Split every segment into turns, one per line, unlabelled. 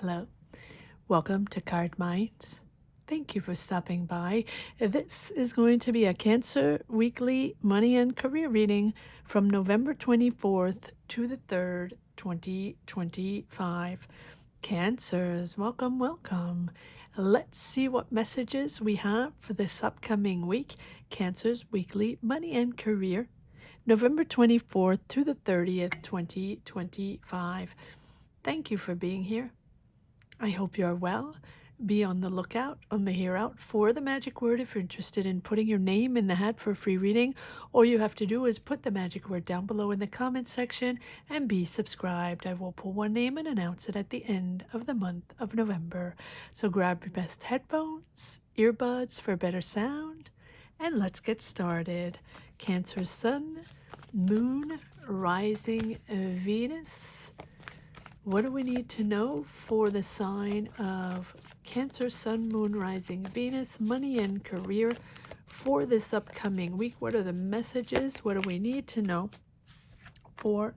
Hello. Welcome to Cardminds. Thank you for stopping by. This is going to be a Cancer weekly money and career reading from November 24th to the 3rd, 2025. Cancers, welcome, welcome. Let's see what messages we have for this upcoming week. Cancer's weekly money and career, November 24th to the 30th, 2025. Thank you for being here. I hope you are well. Be on the lookout, on the hear out for the magic word if you're interested in putting your name in the hat for a free reading. All you have to do is put the magic word down below in the comment section and be subscribed. I will pull one name and announce it at the end of the month of November. So grab your best headphones, earbuds for better sound, and let's get started. Cancer Sun, Moon, Rising Venus. What do we need to know for the sign of Cancer, Sun, Moon, Rising, Venus, money and career for this upcoming week? What are the messages? What do we need to know for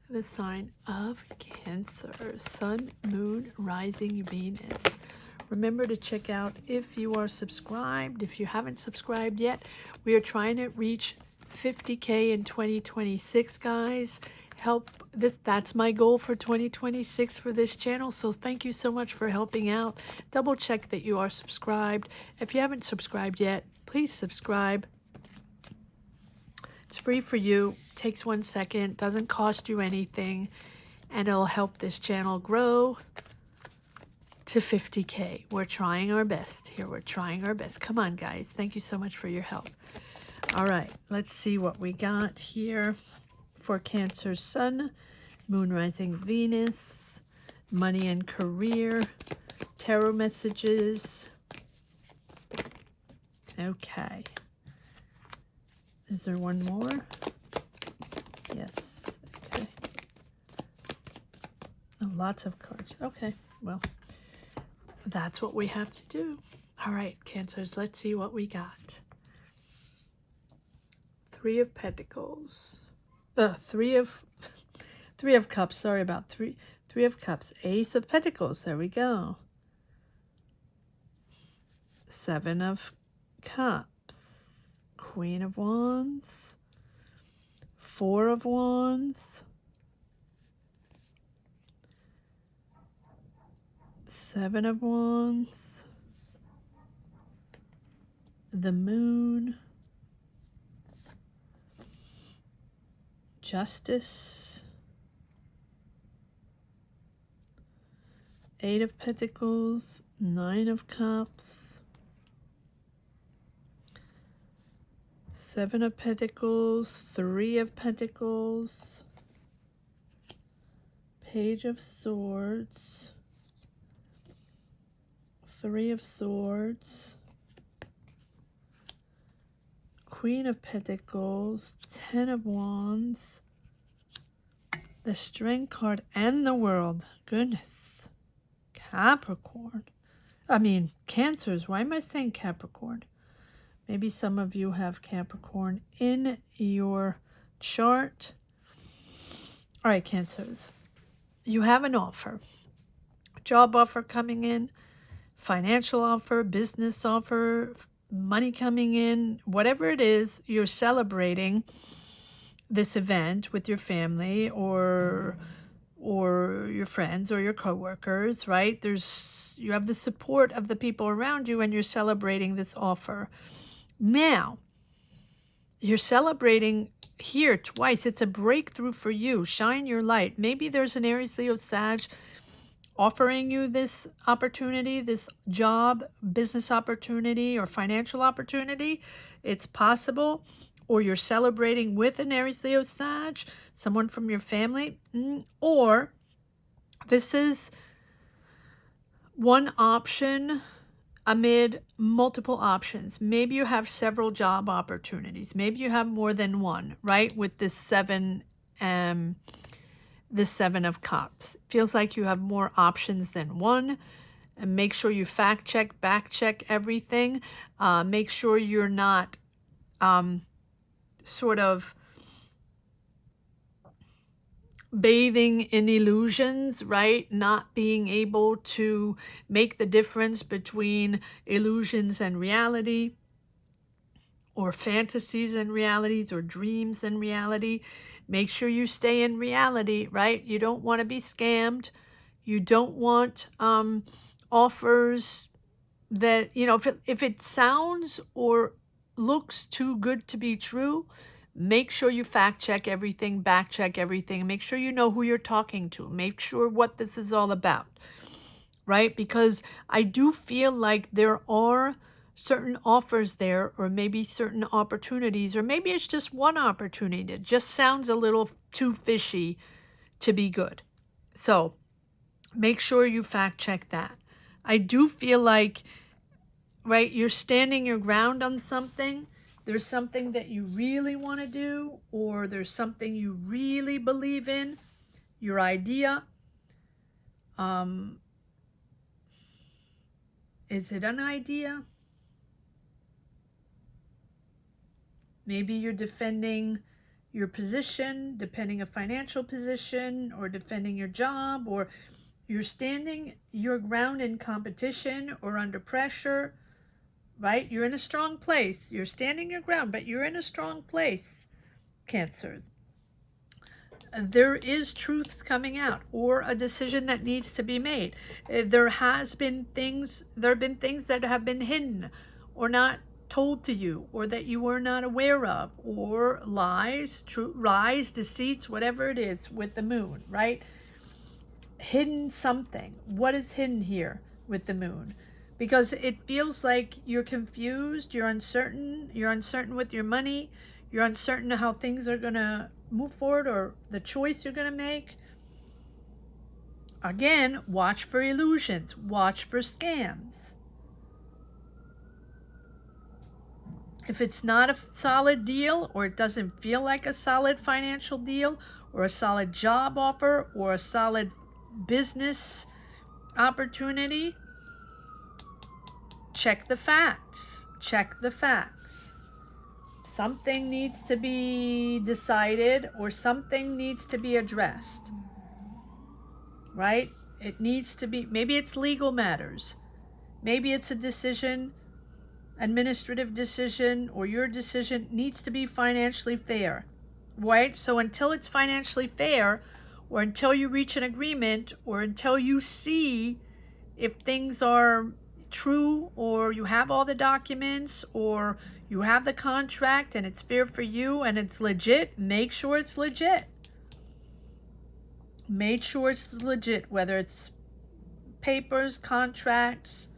the sign of Cancer, Sun, Moon, Rising, Venus? Remember to check out if you are subscribed. If you haven't subscribed yet, we are trying to reach 50K in 2026, guys. That's my goal for 2026 for this channel, so thank you so much for helping out. Double check that you are subscribed. If you haven't subscribed yet, please subscribe. It's free for you, takes 1 second, doesn't cost you anything, and it'll help this channel grow to 50K. We're trying our best here. We're trying our best. Come on, guys. Thank you so much for your help. All right, let's see what we got here for Cancer, Sun, Moon, Rising, Venus, money and career, tarot messages. Okay. Is there one more? Yes. Okay. Oh, lots of cards. Okay. Well, that's what we have to do. All right, Cancers, let's see what we got. Three of Pentacles. Three of Cups. Sorry about three of Cups. Ace of Pentacles. There we go. 7 of Cups. Queen of Wands. 4 of Wands. 7 of Wands. The Moon. Justice. 8 of Pentacles. 9 of Cups. 7 of Pentacles. 3 of Pentacles. Page of Swords. 3 of Swords. Queen of Pentacles, 10 of Wands, the Strength card, and the World. Goodness. Capricorn. Cancers. Why am I saying Capricorn? Maybe some of you have Capricorn in your chart. All right, Cancers. You have an offer. Job offer coming in, financial offer, business offer, money coming in, whatever it is, you're celebrating this event with your family or your friends or your coworkers, right? You have the support of the people around you and you're celebrating this offer. Now, you're celebrating here twice. It's a breakthrough for you. Shine your light. Maybe there's an Aries, Leo, Sag offering you this opportunity, this job, business opportunity, or financial opportunity. It's possible. Or you're celebrating with an Aries, Leo, Sag, someone from your family. Or this is one option amid multiple options. Maybe you have several job opportunities. Maybe you have more than one, right? With this 7 of Cups. Feels like you have more options than one. And make sure you fact check, back check everything. Make sure you're not bathing in illusions, right? Not being able to make the difference between illusions and reality, or fantasies and realities, or dreams and reality. Make sure you stay in reality, right? You don't want to be scammed. You don't want offers that, if it sounds or looks too good to be true, make sure you fact check everything, back check everything, make sure you know who you're talking to, make sure what this is all about, right? Because I do feel like there are certain offers there, or maybe certain opportunities, or maybe it's just one opportunity that just sounds a little too fishy to be good. So make sure you fact check that. I do feel like, right, you're standing your ground on something. There's something that you really want to do, or there's something you really believe in, your idea. Is it an idea? Maybe you're defending your position, defending a financial position, or defending your job, or you're standing your ground in competition or under pressure, right? You're in a strong place. You're standing your ground, but you're in a strong place, Cancers. There is truths coming out, or a decision that needs to be made. There have been things that have been hidden or not told to you, or that you were not aware of, or lies, deceits, whatever it is with the moon, right? Hidden something. What is hidden here with the moon? Because it feels like you're confused, you're uncertain with your money, you're uncertain of how things are going to move forward, or the choice you're going to make. Again, watch for illusions, watch for scams. If it's not a solid deal, or it doesn't feel like a solid financial deal, or a solid job offer, or a solid business opportunity, check the facts. Check the facts. Something needs to be decided, or something needs to be addressed, right? It needs to be, maybe it's legal matters. Maybe it's a decision, administrative decision, or your decision needs to be financially fair, right? So until it's financially fair, or until you reach an agreement, or until you see if things are true, or you have all the documents, or you have the contract and it's fair for you and it's legit, make sure it's legit. Make sure it's legit, whether it's papers, contracts,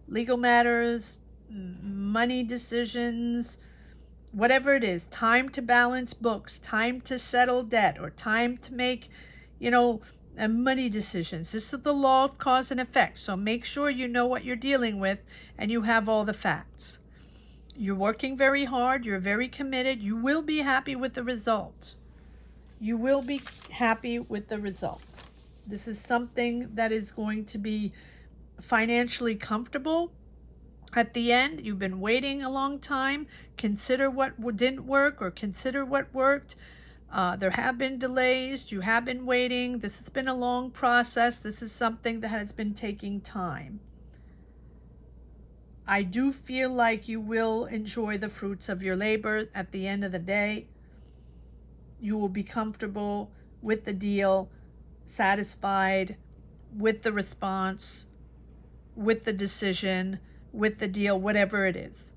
legal matters, money decisions, whatever it is, time to balance books, time to settle debt, or time to make, money decisions. This is the law of cause and effect. So make sure you know what you're dealing with and you have all the facts. You're working very hard. You're very committed. You will be happy with the result. You will be happy with the result. This is something that is going to be financially comfortable at the end. You've been waiting a long time. Consider what didn't work, or consider what worked. There have been delays. You have been waiting. This has been a long process. This is something that has been taking time. I do feel like you will enjoy the fruits of your labor at the end of the day. You will be comfortable with the deal, satisfied with the response, with the decision, with the deal, whatever it is,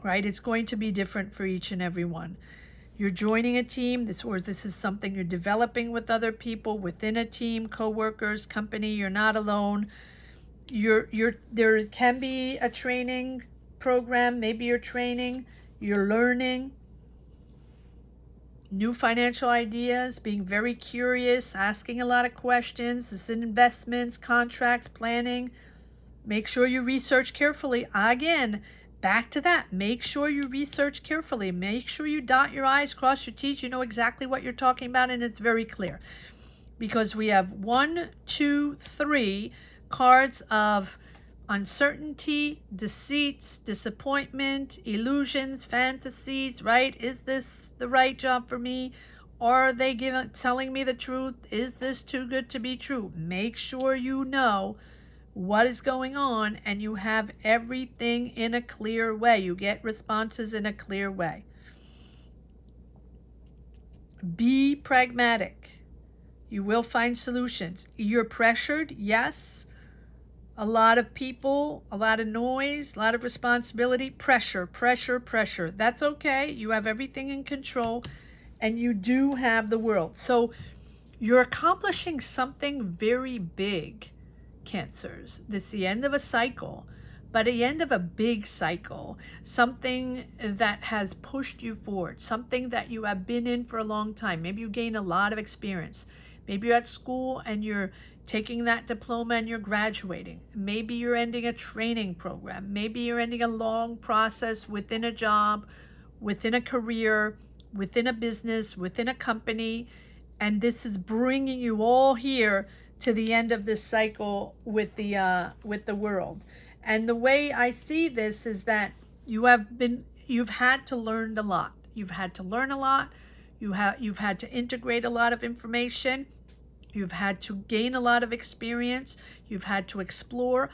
right? It's going to be different for each and every one. You're joining a team, this is something you're developing with other people within a team, co-workers, company. You're not alone. There can be a training program. Maybe you're training, you're learning new financial ideas, being very curious, asking a lot of questions. This is investments, contracts, planning. Make sure you research carefully. Again, back to that. Make sure you research carefully. Make sure you dot your I's, cross your T's. You know exactly what you're talking about, and it's very clear. Because we have 1, 2, 3 cards of uncertainty, deceits, disappointment, illusions, fantasies, right? Is this the right job for me? Are they telling me the truth? Is this too good to be true? Make sure you know what is going on and you have everything in a clear way. You get responses in a clear way. Be pragmatic. You will find solutions. You're pressured, yes. A lot of people, a lot of noise, a lot of responsibility, pressure. That's okay. You have everything in control and you do have the world. So you're accomplishing something very big, Cancers. This is the end of a cycle, but the end of a big cycle, something that has pushed you forward, something that you have been in for a long time. Maybe you gain a lot of experience. Maybe you're at school and you're taking that diploma and you're graduating. Maybe you're ending a training program. Maybe you're ending a long process within a job, within a career, within a business, within a company. And this is bringing you all here to the end of this cycle with the world. And the way I see this is that you've had to learn a lot. You've had to learn a lot. You've had to integrate a lot of information. You've had to gain a lot of experience. You've had to explore,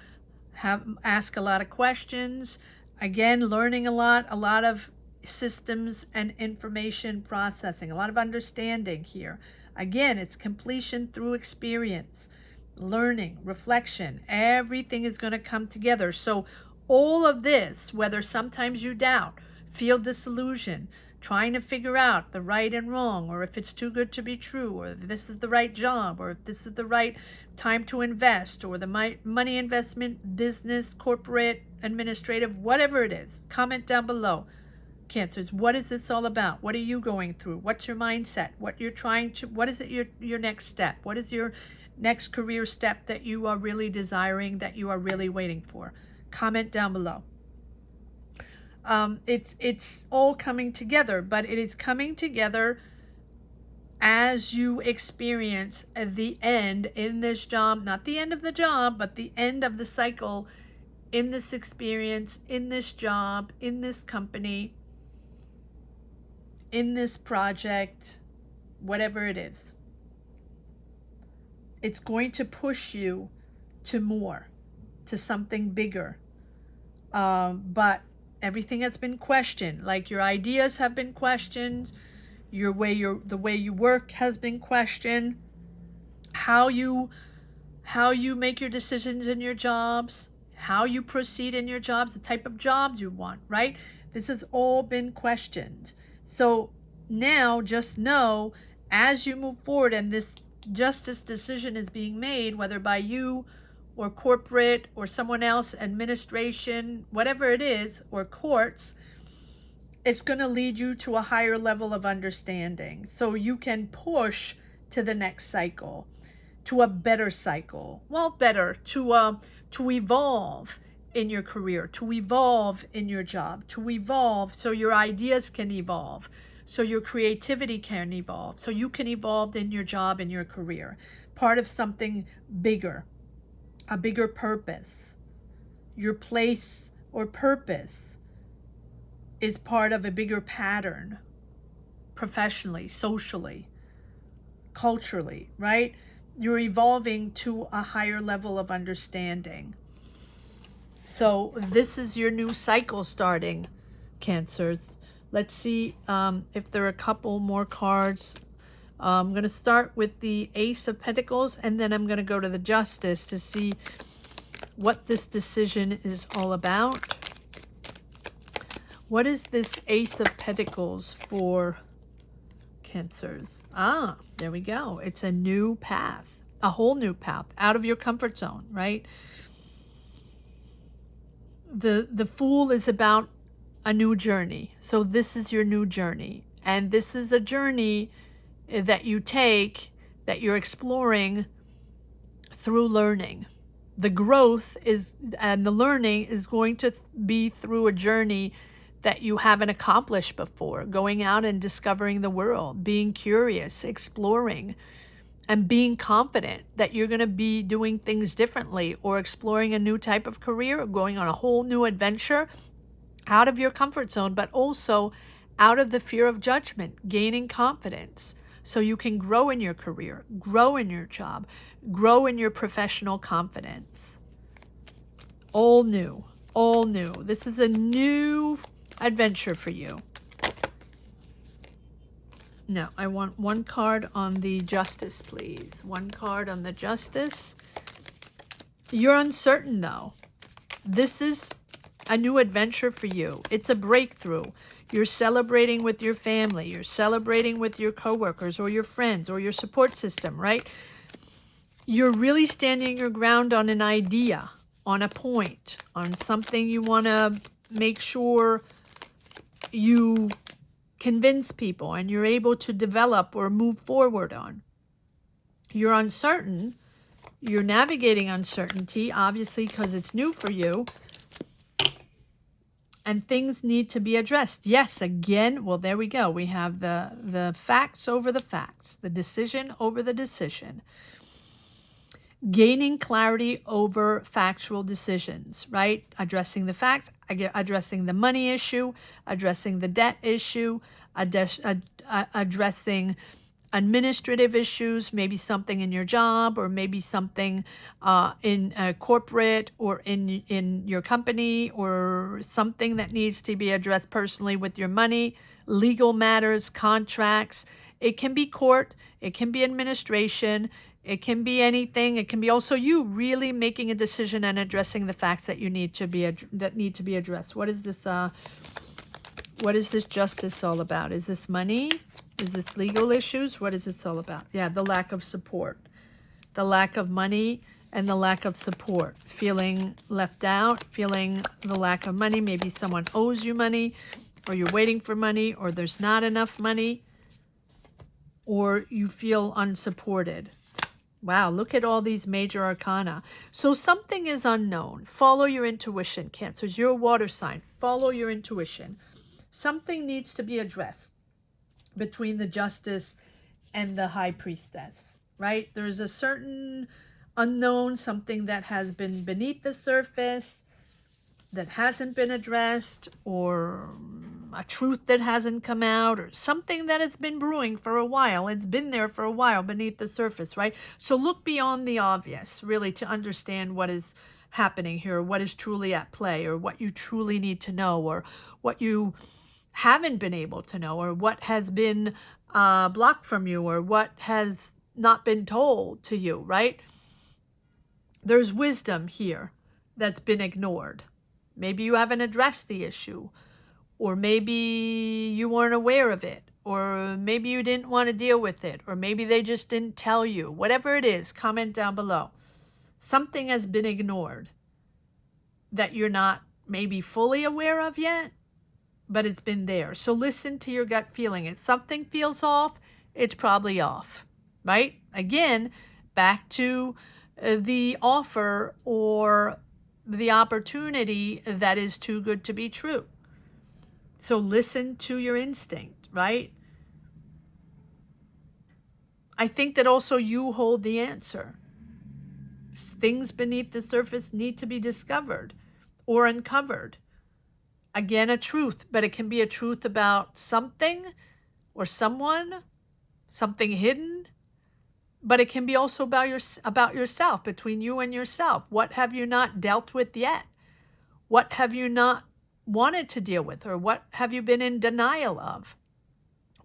ask a lot of questions. Again, learning a lot of systems and information processing, a lot of understanding here. Again, it's completion through experience, learning, reflection. Everything is going to come together. So all of this, whether sometimes you doubt, feel disillusioned, trying to figure out the right and wrong, or if it's too good to be true, or if this is the right job, or if this is the right time to invest, or the money investment, business, corporate, administrative, whatever it is, comment down below. Cancers, what is this all about? What are you going through? What's your mindset? What is it your next step? What is your next career step that you are really desiring, that you are really waiting for? Comment down below. It's all coming together, but it is coming together as you experience the end in this job, not the end of the job, but the end of the cycle in this experience, in this job, in this company, in this project, whatever it is. It's going to push you to more, to something bigger. But everything has been questioned. Like your ideas have been questioned, the way you work has been questioned, how you make your decisions in your jobs, how you proceed in your jobs, the type of jobs you want, right? This has all been questioned. So now just know, as you move forward and this justice decision is being made, whether by you or corporate or someone else, administration, whatever it is, or courts, it's going to lead you to a higher level of understanding. So you can push to the next cycle, to a better cycle. Well, better, to evolve in your career, to evolve in your job, to evolve so your ideas can evolve, so your creativity can evolve, so you can evolve in your job and your career. Part of something bigger, a bigger purpose. Your place or purpose is part of a bigger pattern, professionally, socially, culturally, right? You're evolving to a higher level of understanding. So this is your new cycle starting, Cancers. Let's see if there are a couple more cards. I'm going to start with the Ace of Pentacles, and then I'm going to go to the Justice to see what this decision is all about. What is this Ace of Pentacles for Cancers? Ah, there we go. It's a new path, a whole new path out of your comfort zone, right? The Fool is about a new journey. So this is your new journey. And this is a journey that you take, that you're exploring through learning. The growth is, and the learning is going to be through a journey that you haven't accomplished before, going out and discovering the world, being curious, exploring, and being confident that you're going to be doing things differently, or exploring a new type of career, or going on a whole new adventure out of your comfort zone, but also out of the fear of judgment, gaining confidence. so you can grow in your career, grow in your job, grow in your professional confidence. All new, all new. This is a new adventure for you. Now, I want one card on the Justice, please. One card on the Justice. You're uncertain, though. This is a new adventure for you. It's a breakthrough. You're celebrating with your family. You're celebrating with your coworkers or your friends or your support system, right? You're really standing your ground on an idea, on a point, on something you want to make sure you convince people and you're able to develop or move forward on. You're uncertain. You're navigating uncertainty, obviously, because it's new for you. And things need to be addressed. Yes, again, well, there we go. We have the facts over the facts, the decision over the decision. Gaining clarity over factual decisions, right? Addressing the facts, addressing the money issue, addressing the debt issue, addressing administrative issues, maybe something in your job or maybe something in a corporate or in your company or something that needs to be addressed personally with your money, legal matters, contracts. It can be court, it can be administration, it can be anything. It can be also you really making a decision and addressing the facts that you need to be addressed. What is this? What is this Justice all about? Is this money? Is this legal issues? What is this all about? Yeah, the lack of support, the lack of money, and the lack of support. Feeling left out, feeling the lack of money. Maybe someone owes you money, or you're waiting for money, or there's not enough money, or you feel unsupported. Wow, look at all these major arcana. So something is unknown. Follow your intuition, Cancers. You're a water sign. Follow your intuition. Something needs to be addressed between the Justice and the High Priestess, right? There's a certain unknown, something that has been beneath the surface, that hasn't been addressed, or a truth that hasn't come out, or something that has been brewing for a while. It's been there for a while beneath the surface, right? So look beyond the obvious, really, to understand what is happening here, what is truly at play, or what you truly need to know, or what you haven't been able to know, or what has been blocked from you, or what has not been told to you, right? There's wisdom here that's been ignored. Maybe you haven't addressed the issue, or maybe you weren't aware of it, or maybe you didn't want to deal with it, or maybe they just didn't tell you. Whatever it is, comment down below. Something has been ignored that you're not maybe fully aware of yet, but it's been there. So listen to your gut feeling. If something feels off, it's probably off, right? Again, back to the offer or the opportunity that is too good to be true. So listen to your instinct, right? I think that also you hold the answer. Things beneath the surface need to be discovered or uncovered. Again, a truth, but it can be a truth about something or someone, something hidden, but it can be also about yourself, between you and yourself. What have you not dealt with yet? What have you not wanted to deal with, or what have you been in denial of?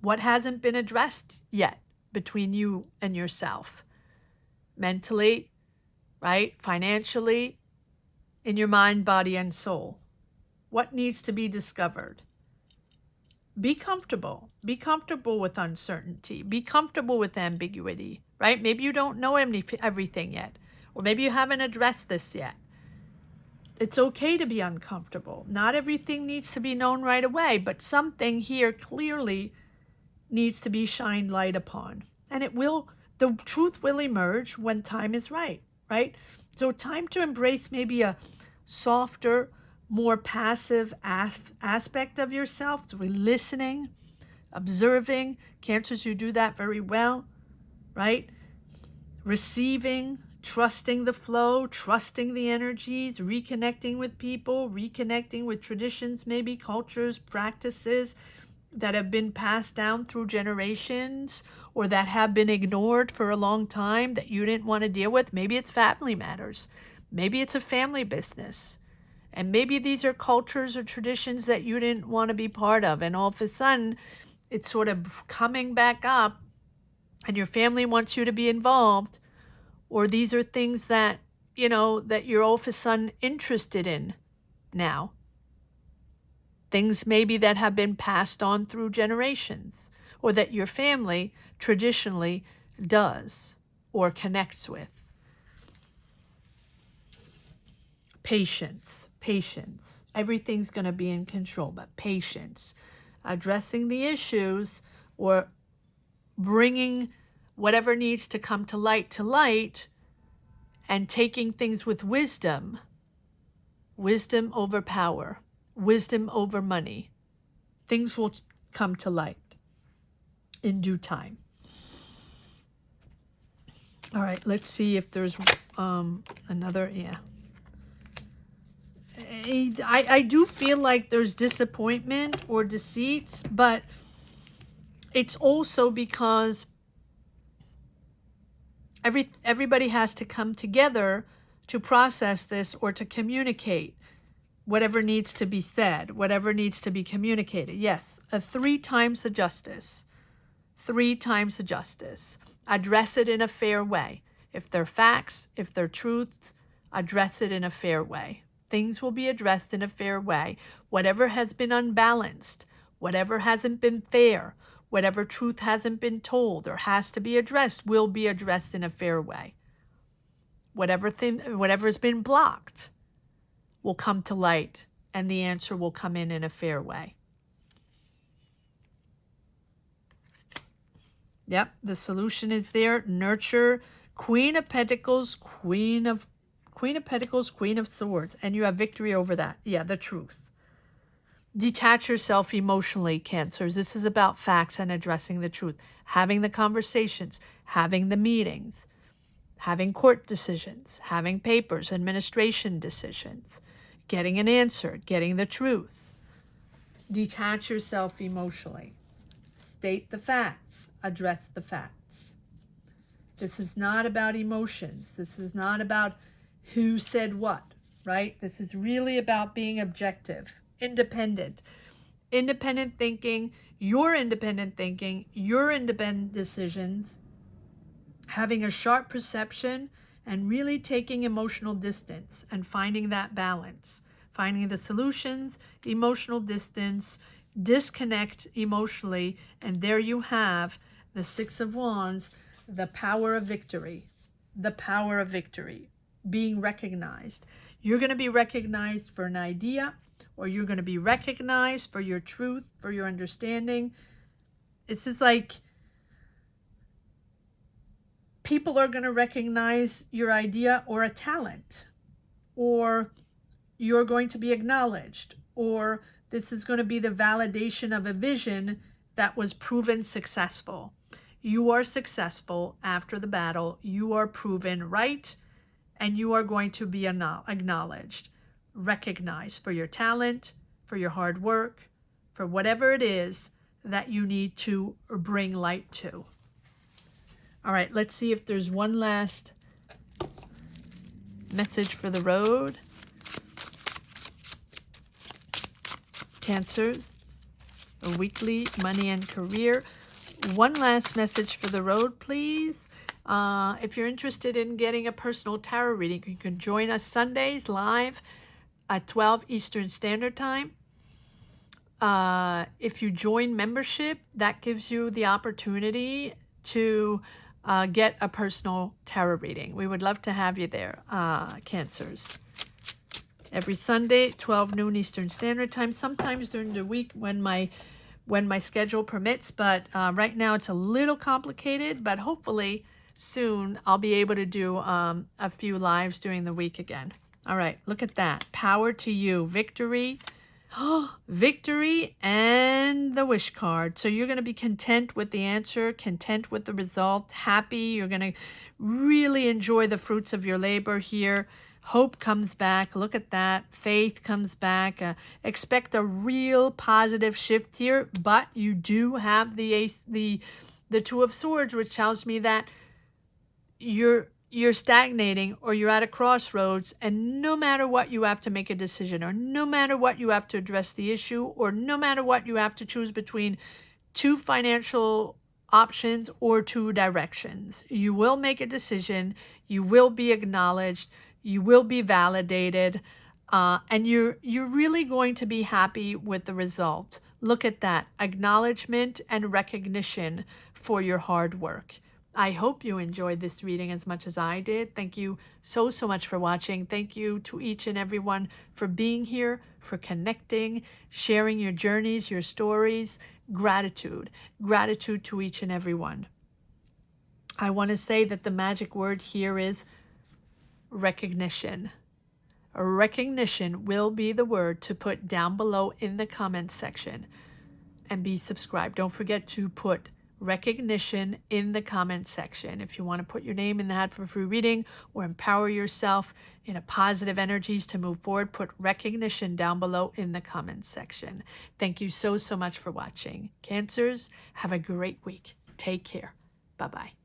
What hasn't been addressed yet between you and yourself? Mentally, right? Financially, in your mind, body, and soul. What needs to be discovered? Be comfortable. Be comfortable with uncertainty. Be comfortable with ambiguity, right? Maybe you don't know everything yet, or maybe you haven't addressed this yet. It's okay to be uncomfortable. Not everything needs to be known right away, but something here clearly needs to be shined light upon. And the truth will emerge when time is right, right? So time to embrace maybe a softer, more passive aspect of yourself. So we're listening, observing. Cancers, you do that very well, right? Receiving, trusting the flow, trusting the energies, reconnecting with people, reconnecting with traditions, maybe cultures, practices, that have been passed down through generations, or that have been ignored for a long time that you didn't want to deal with. Maybe it's family matters. Maybe it's a family business. And maybe these are cultures or traditions that you didn't want to be part of. And all of a sudden, it's sort of coming back up and your family wants you to be involved. Or these are things that, that you're all of a sudden interested in now. Things maybe that have been passed on through generations, or that your family traditionally does or connects with. Patience. Everything's going to be in control, but patience. Addressing the issues, or bringing whatever needs to come to light, and taking things with wisdom. Wisdom over power. Wisdom over money. Things will come to light in due time. All right, let's see if there's another, I do feel like there's disappointment or deceits, but it's also because everybody has to come together to process this or to communicate whatever needs to be said, whatever needs to be communicated. Yes, 3 times the justice. 3 times the justice. Address it in a fair way. If they're facts, if they're truths, address it in a fair way. Things will be addressed in a fair way. Whatever has been unbalanced, whatever hasn't been fair, whatever truth hasn't been told or has to be addressed will be addressed in a fair way. Whatever's been blocked will come to light, and the answer will come in a fair way. Yep, the solution is there. Nurture. Queen of Pentacles, Queen of Pentacles, Queen of Swords, and you have victory over that. Yeah, the truth. Detach yourself emotionally, Cancers. This is about facts and addressing the truth. Having the conversations, having the meetings, having court decisions, having papers, administration decisions, getting an answer, getting the truth. Detach yourself emotionally. State the facts. Address the facts. This is not about emotions. This is not about who said what, right? This is really about being objective, independent. Independent thinking, your independent decisions, having a sharp perception, and really taking emotional distance and finding that balance. Finding the solutions, emotional distance, disconnect emotionally, and there you have the 6 of Wands, the power of victory. The power of victory. Being recognized. You're going to be recognized for an idea, or you're going to be recognized for your truth, for your understanding. This is like people are going to recognize your idea or a talent, or you're going to be acknowledged, or this is going to be the validation of a vision that was proven successful. You are successful after the battle. You are proven right, and you are going to be acknowledged, recognized for your talent, for your hard work, for whatever it is that you need to bring light to. All right, let's see if there's one last message for the road. Cancers, a weekly money and career. One last message for the road, please. If you're interested in getting a personal tarot reading, you can join us Sundays live at 12 Eastern Standard Time. If you join membership, that gives you the opportunity to get a personal tarot reading. We would love to have you there, Cancers. Every Sunday, 12 noon Eastern Standard Time, sometimes during the week when my schedule permits, but right now it's a little complicated, but hopefully soon I'll be able to do a few lives during the week again. All right, look at that. Power to you. Victory. Victory and the wish card. So you're going to be content with the answer, content with the result, happy. You're going to really enjoy the fruits of your labor here. Hope comes back. Look at that. Faith comes back. Expect a real positive shift here, but you do have the Two of Swords, which tells me that you're stagnating, or you're at a crossroads, and no matter what, you have to make a decision, or no matter what, you have to address the issue, or no matter what, you have to choose between two financial options or two directions. You will make a decision, you will be acknowledged, you will be validated, and you're really going to be happy with the result. Look at that, acknowledgement and recognition for your hard work. I hope you enjoyed this reading as much as I did. Thank you so much for watching. Thank you to each and everyone for being here, for connecting, sharing your journeys, your stories. Gratitude. Gratitude to each and every one. I want to say that the magic word here is recognition. Recognition will be the word to put down below in the comments section, and be subscribed. Don't forget to put recognition in the comment section. If you want to put your name in the hat for a free reading or empower yourself in a positive energies to move forward, put recognition down below in the comment section. Thank you so much for watching. Cancers, have a great week. Take care. Bye-bye.